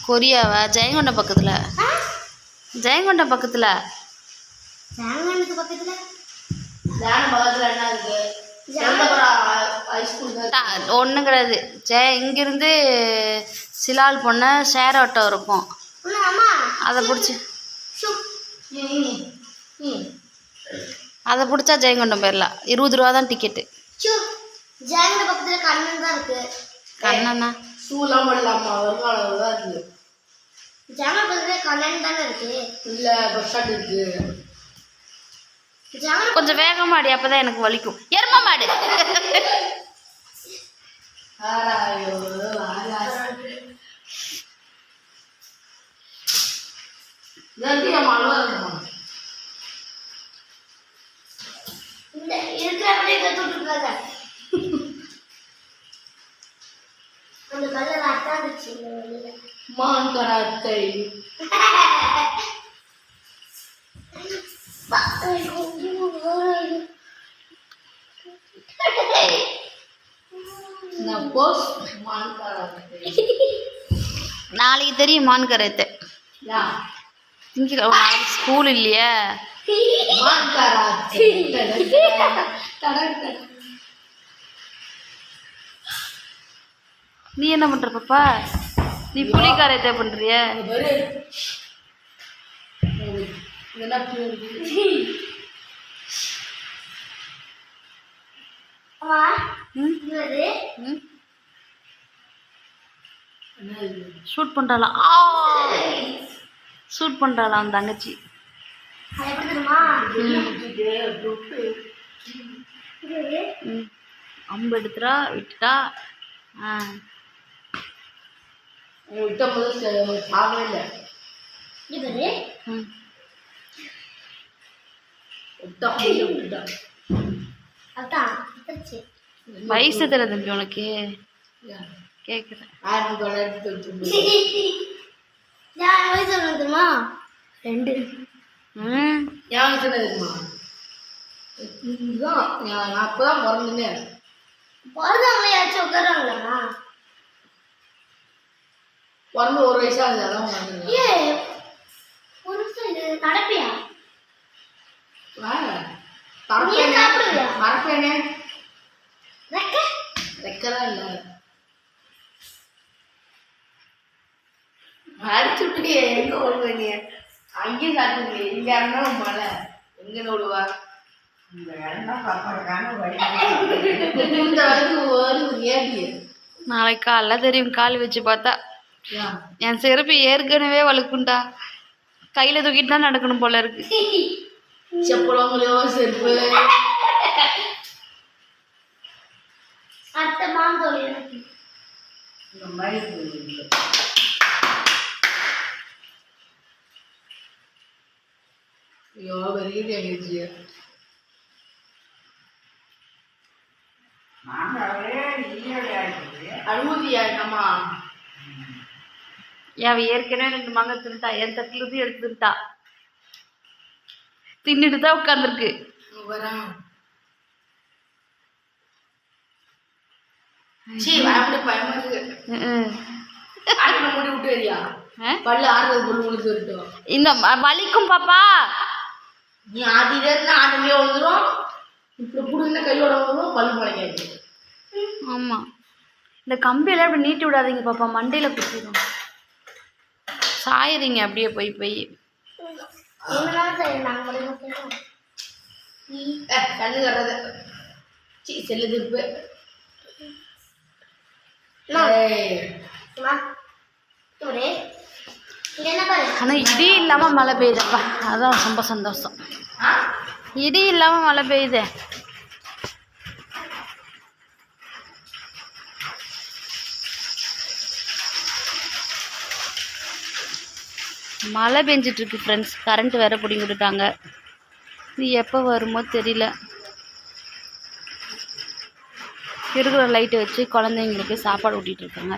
கொரியாவா? ஜெயங்கொண்டம் பக்கத்தில். ஜெயங்கொண்டம் பக்கத்தில். ஒன்றும் கிடையாது. இங்கிருந்து சிலால் பொண்ண ஷேர் ஆட்டோ இருக்கும், அதை பிடிச்சா ஜெயங்கொண்டம் போயிடலாம். 20 ரூபா தான் டிக்கெட்டு. கண்ணனா கொஞ்சம் வேகமாடி, அப்பதான் எனக்கு வலிக்கும். எரும மாடு. நாளைக்கு தெரியும் மான் கராத்தே. நாளைக்கு ஸ்கூல் இல்லையா? நீ என்ன பண்ற பாப்பா? நீ புலி கராத்தே பண்றிய? ஷூட் பண்றாளாம். ஷூட் பண்றாளாம் அந்த தங்கச்சி. அம்பு எடுத்துட்டா விட்டுட்டா. வயசு தர தம்பி உனக்கு கேக்குறேன். 2. அப்பதான் பிறந்தேன். பிறந்து 1 வயசா நடப்பியா? மறப்பேனே. ரெக்கதான் இல்ல. அடிச்சு விட்டுட்டு எங்க ஓடுவ நீ? அங்கேயும் சாப்பிட்டு இங்க இருந்தாலும் மழை எங்க ஓடுவா? இந்த நாளைக்கு காலைல தெரியும். கால் வச்சு பார்த்தா என் செருப்பு ஏற்கனவே வழுக்குண்டா. கையில தூக்கிட்டு தான் நடக்கணும் போல இருக்கு. செப்பளங்களோ செருப்பு அழுதியாமா. ஏற்கனவே 2 மாங்க தின்னுட்டா. என் தட்டுல இருந்து எடுத்துட்டா. தின்னுட்டு தான் உட்காந்துருக்கு. இந்த வலிக்கும் பாப்பா. நீ ஆடினா ஆடுமே விழுந்துரும். இப்படி புடுங்கின கையோட விழுந்துரும். பல்லு முளைக்காது. ஆமா, இந்த கம்பியெல்லாம் இப்படி நீட்டி விடாதீங்க பாப்பா, மண்டையில குத்திடும். சாயிறீங்க அப்படியே போய் போய். கண்ணு கட்டுறது செல்லு திருப்பு. ஆனா இடி இல்லாம மழை பெய்யுதப்பா, அதான் ரொம்ப சந்தோஷம். இடி இல்லாம மழை பெய்யுது. மழை பெஞ்சிட்டு இருக்கு ஃப்ரெண்ட்ஸ். கரண்ட் வேற பிடிங்கி விட்டுட்டாங்க. இது எப்போ வருமோ தெரியல. இருக்கிற லைட்டை வச்சு குழந்தைங்களுக்கு சாப்பாடு ஊட்டிகிட்டு இருக்காங்க.